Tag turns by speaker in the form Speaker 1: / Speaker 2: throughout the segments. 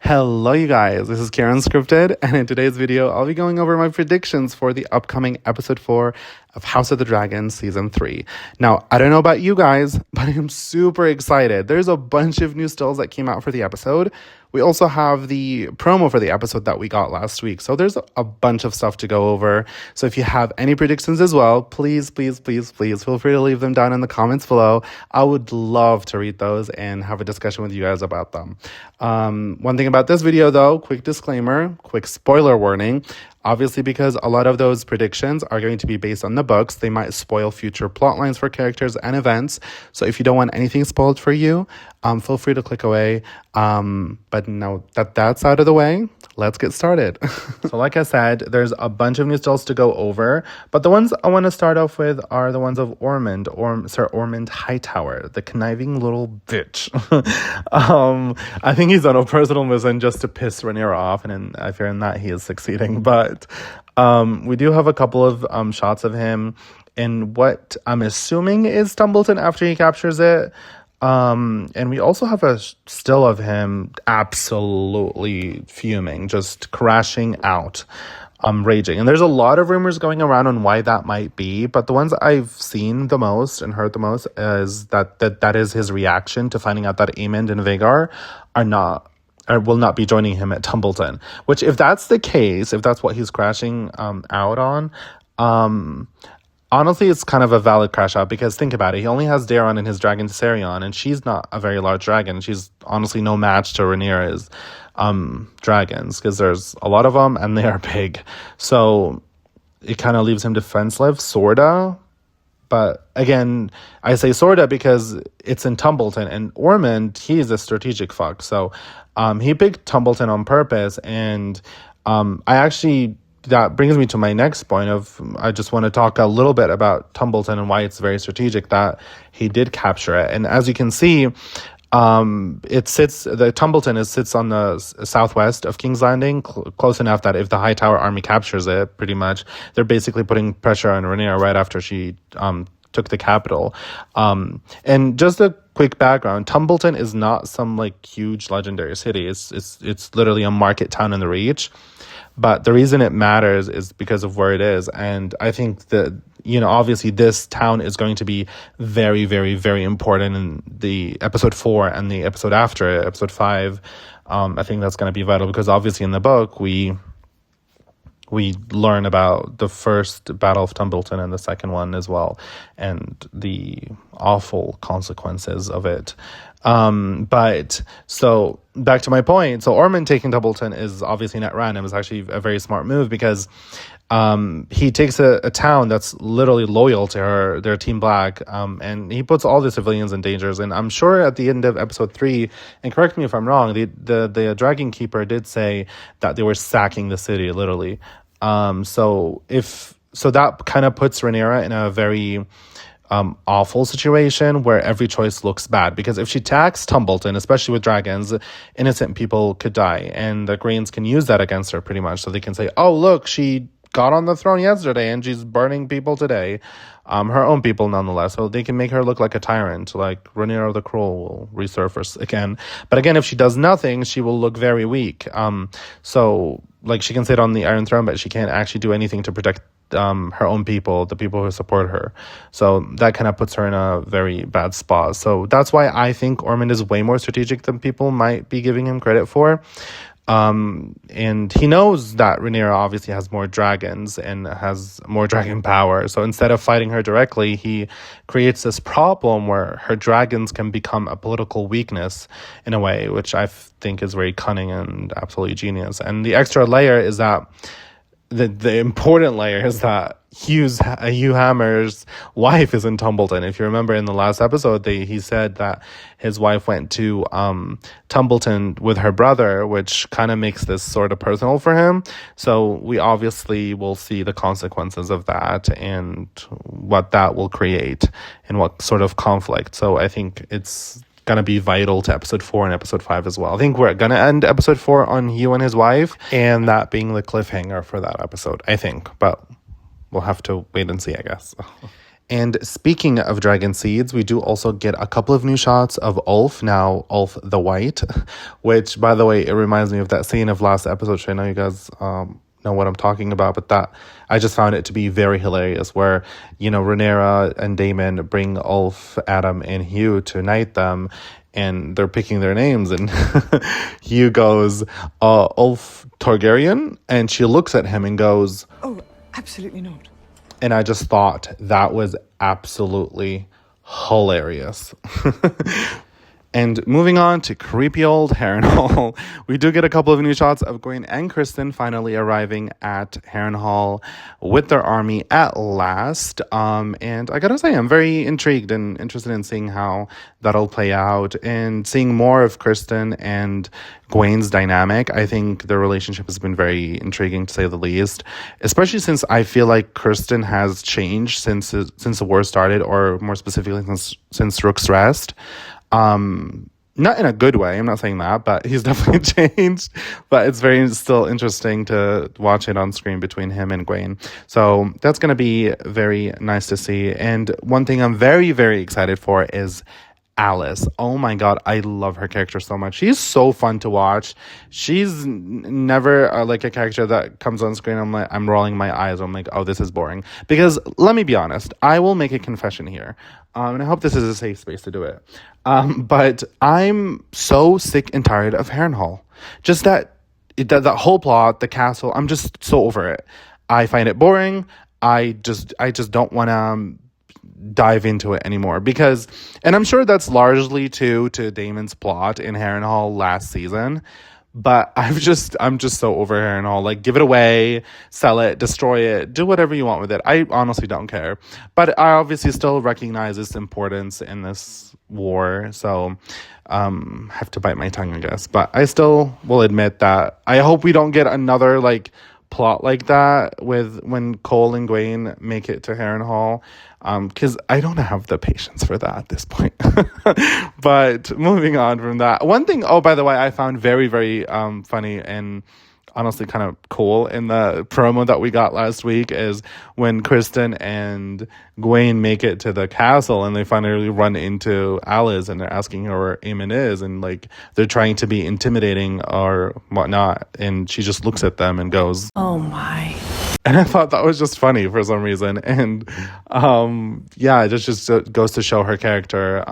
Speaker 1: Hello, you guys. This is Karen Scripted, and in today's video, I'll be going over my predictions for the upcoming episode 4 of House of the Dragon season 3. Now, I don't know about you guys, but I'm super excited. There's a bunch of new stills that came out for the episode. We also have the promo for the episode that we got last week. So there's a bunch of stuff to go over. So if you have any predictions as well, please feel free to leave them down in the comments below. I would love to read those and have a discussion with you guys about them. One thing about this video though, quick disclaimer, quick spoiler warning. Obviously, because a lot of those predictions are going to be based on the books, they might spoil future plot lines for characters and events. So if you don't want anything spoiled for you, feel free to click away. But now that that's out of the way, let's get started. So like I said, there's a bunch of new stills to go over, but the ones I want to start off with are the ones of Sir Ormund Hightower, the conniving little bitch. I think he's on a personal mission just to piss Rhaenyra off, and I fear in that he is succeeding. But we do have a couple of shots of him in what I'm assuming is Tumbleton after he captures it. And we also have a still of him absolutely fuming, just crashing out, raging. And there's a lot of rumors going around on why that might be, but the ones I've seen the most and heard the most is that is his reaction to finding out that Aemond and Vhagar will not be joining him at Tumbleton. Which, if that's the case, if that's what he's crashing out on, honestly, it's kind of a valid crash out, because think about it. He only has Daeron and his dragon Viserion, and she's not a very large dragon. She's honestly no match to Rhaenyra's dragons, because there's a lot of them and they are big. So it kind of leaves him defenseless, sorta. But again, I say sorta because it's in Tumbleton, and Ormond, he's a strategic fuck. So he picked Tumbleton on purpose, and that brings me to my next point of, I just want to talk a little bit about Tumbleton and why it's very strategic that he did capture it. And as you can see, the Tumbleton sits on the southwest of King's Landing, close enough that if the Hightower army captures it, pretty much, they're basically putting pressure on Rhaenyra right after she took the capital. And just a quick background, Tumbleton is not some like huge legendary city. It's literally a market town in the Reach. But the reason it matters is because of where it is. And I think that, obviously this town is going to be very, very, very important in the episode 4 and the episode after it, episode 5. I think that's going to be vital, because obviously in the book, we learn about the first Battle of Tumbleton and the second one as well, and the awful consequences of it. But so back to my point. So Ormond taking Tumbleton is obviously not random. It's actually a very smart move, because he takes a town that's literally loyal to their Team Black, and he puts all the civilians in dangers. And I'm sure at the end of episode 3, and correct me if I'm wrong, the Dragon Keeper did say that they were sacking the city, literally. So that kind of puts Rhaenyra in a very awful situation where every choice looks bad, because if she attacks Tumbleton, especially with dragons, innocent people could die, and the Greens can use that against her pretty much. So they can say, oh, look, she got on the throne yesterday and she's burning people today, her own people nonetheless. So they can make her look like a tyrant, like Rhaenyra the Cruel will resurface again. But again, if she does nothing, she will look very weak. So like, she can sit on the Iron Throne, but she can't actually do anything to protect her own people, the people who support her. So that kind of puts her in a very bad spot. So that's why I think Ormond is way more strategic than people might be giving him credit for. And he knows that Rhaenyra obviously has more dragons and has more dragon power. So instead of fighting her directly, he creates this problem where her dragons can become a political weakness in a way, which I think is very cunning and absolutely genius. And the extra layer is that the important layer is that Hugh Hammer's wife is in Tumbleton. If you remember in the last episode, he said that his wife went to Tumbleton with her brother, which kind of makes this sort of personal for him. So we obviously will see the consequences of that and what that will create and what sort of conflict. So I think it's going to be vital to episode 4 and episode 5 as well. I think we're going to end episode 4 on Hugh and his wife, and that being the cliffhanger for that episode, I think. But we'll have to wait and see, I guess. And speaking of dragon seeds, we do also get a couple of new shots of Ulf, now Ulf the White, which, by the way, it reminds me of that scene of last episode, which I know you guys know what I'm talking about, but that I just found it to be very hilarious, where, you know, Rhaenyra and Daemon bring Ulf, Adam, and Hugh to knight them, and they're picking their names, and Hugh goes, Ulf Targaryen, and she looks at him and goes,
Speaker 2: "Oh, absolutely not."
Speaker 1: And I just thought that was absolutely hilarious. And moving on to creepy old Harrenhal, we do get a couple of new shots of Gwayne and Criston finally arriving at Harrenhal with their army at last. And I gotta say, I'm very intrigued and interested in seeing how that'll play out and seeing more of Criston and Gwayne's dynamic. I think their relationship has been very intriguing, to say the least, especially since I feel like Criston has changed since the war started, or more specifically since Rook's Rest. Not in a good way, I'm not saying that, but he's definitely changed. But it's still interesting to watch it on screen between him and Gwayne. So that's going to be very nice to see. And one thing I'm very, very excited for is Alys. Oh my god, I love her character so much. She's so fun to watch. She's never like a character that comes on screen, I'm rolling my eyes, I'm like, oh, this is boring. Because let me be honest, I will make a confession here, and I hope this is a safe space to do it. But I'm so sick and tired of Harrenhal. Just that whole plot, the castle, I'm just so over it. I find it boring. I just don't want to dive into it anymore, because, and I'm sure that's largely to Daemon's plot in Harrenhal last season, but I'm just so over Harrenhal. Like, give it away, sell it, destroy it, do whatever you want with it. I honestly don't care, but I obviously still recognize its importance in this war, so have to bite my tongue, I guess. But I still will admit that I hope we don't get another like plot like that with when Cole and Gwayne make it to Harrenhal, because I don't have the patience for that at this point. But moving on from that, one thing, oh, by the way, I found very, very funny and honestly kind of cool in the promo that we got last week is when Criston and Gwayne make it to the castle and they finally run into Alys and they're asking her where Aemon is, and like they're trying to be intimidating or whatnot, and she just looks at them and goes,
Speaker 2: "Oh my."
Speaker 1: And I thought that was just funny for some reason. And yeah, it just goes to show her character.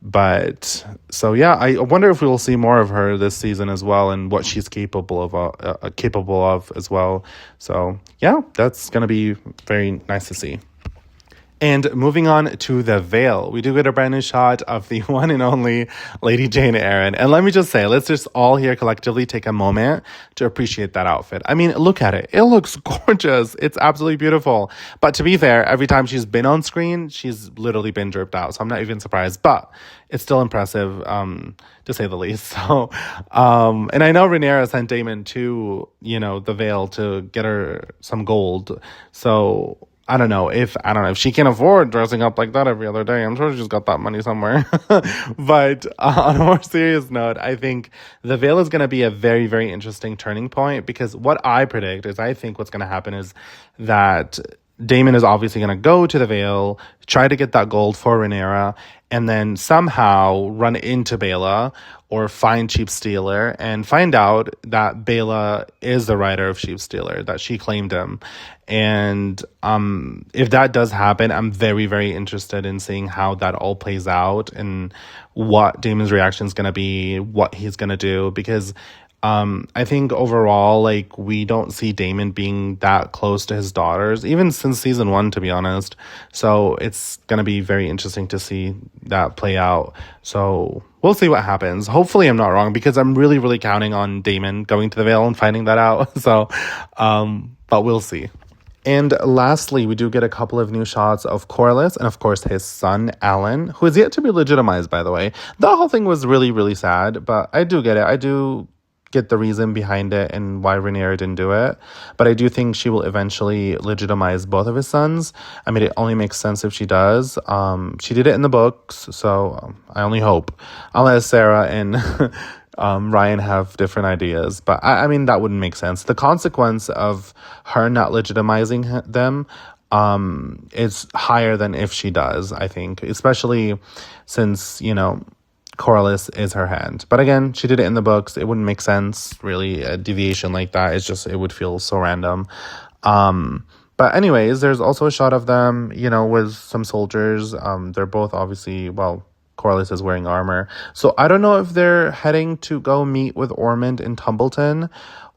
Speaker 1: But so yeah, I wonder if we will see more of her this season as well, and what she's capable of as well. So yeah, that's gonna be very nice to see. And moving on to the Vale, we do get a brand new shot of the one and only Lady Jane Eyre. And let me just say, let's just all here collectively take a moment to appreciate that outfit. I mean, look at it. It looks gorgeous. It's absolutely beautiful. But to be fair, every time she's been on screen, she's literally been dripped out. So I'm not even surprised. But it's still impressive, to say the least. So, and I know Rhaenyra sent Daemon to, the Vale to get her some gold. So I don't know if she can afford dressing up like that every other day. I'm sure she's got that money somewhere. But on a more serious note, I think the Vale is going to be a very, very interesting turning point, because what I predict is, I think what's going to happen is that Daemon is obviously going to go to the Vale, try to get that gold for Rhaenyra, and then somehow run into Baela or find Sheepstealer and find out that Baela is the writer of Sheepstealer, that she claimed him. And if that does happen, I'm very, very interested in seeing how that all plays out and what Daemon's reaction is going to be, what he's going to do, because I think overall, like, we don't see Daemon being that close to his daughters, even since season 1, to be honest. So it's going to be very interesting to see that play out. So we'll see what happens. Hopefully I'm not wrong, because I'm really, really counting on Daemon going to the Vale and finding that out. So, but we'll see. And lastly, we do get a couple of new shots of Corlys and, of course, his son, Alyn, who is yet to be legitimized, by the way. The whole thing was really, really sad, but I do get it. I do get the reason behind it and why Rhaenyra didn't do it. But I do think she will eventually legitimize both of his sons. I mean, it only makes sense if she does. She did it in the books, so I only hope. Unless Sarah and Ryan have different ideas. But I mean, that wouldn't make sense. The consequence of her not legitimizing them is higher than if she does, I think, especially since, Corlys is her hand. But again, she did it in the books. It wouldn't make sense, really, a deviation like that. It would feel so random. But anyways, there's also a shot of them, with some soldiers. They're both obviously, Corlys is wearing armor. So I don't know if they're heading to go meet with Ormund in Tumbleton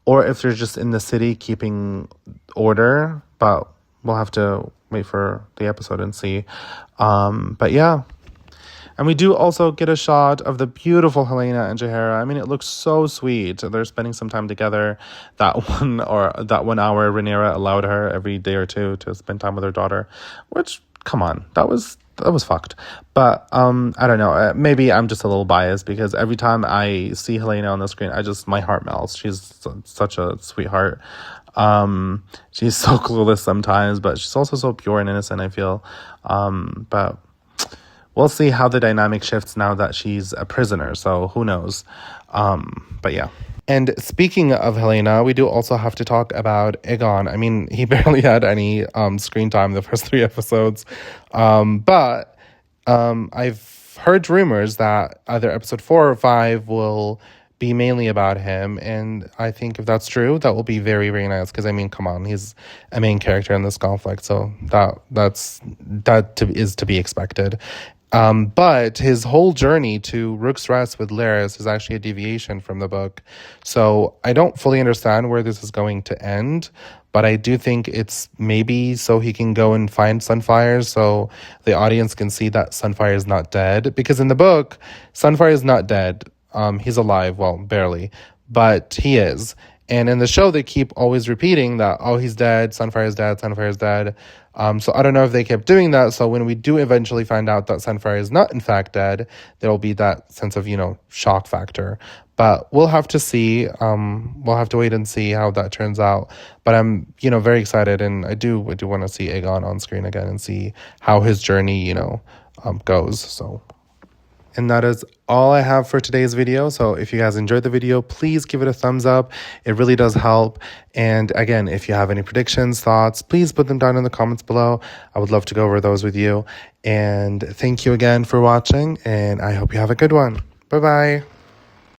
Speaker 1: or if they're just in the city keeping order. But we'll have to wait for the episode and see. But yeah. And we do also get a shot of the beautiful Helaena and Jaehaera. I mean, it looks so sweet. They're spending some time together. That 1 hour Rhaenyra allowed her every day or two to spend time with her daughter. Which, come on, that was fucked. But I don't know. Maybe I'm just a little biased because every time I see Helaena on the screen, my heart melts. She's such a sweetheart. She's so clueless sometimes, but she's also so pure and innocent, I feel. But we'll see how the dynamic shifts now that she's a prisoner. So who knows? But yeah. And speaking of Helaena, we do also have to talk about Aegon. I mean, he barely had any screen time the first 3 episodes. But I've heard rumors that either episode 4 or 5 will be mainly about him. And I think if that's true, that will be very, very nice. Because, I mean, come on, he's a main character in this conflict. So that is to be expected. But his whole journey to Rook's Rest with Larys is actually a deviation from the book. So I don't fully understand where this is going to end, but I do think it's maybe so he can go and find Sunfire so the audience can see that Sunfire is not dead. Because in the book, Sunfire is not dead. He's alive, barely, but he is. And in the show, they keep always repeating that, he's dead, Sunfire is dead, Sunfire is dead. So I don't know if they kept doing that. So when we do eventually find out that Sunfire is not in fact dead, there will be that sense of, shock factor. But we'll have to see. We'll have to wait and see how that turns out. But I'm, very excited. And I do want to see Aegon on screen again and see how his journey, goes. So. And that is all I have for today's video. So if you guys enjoyed the video, please give it a thumbs up. It really does help. And again, if you have any predictions, thoughts, please put them down in the comments below. I would love to go over those with you. And thank you again for watching. And I hope you have a good one. Bye-bye.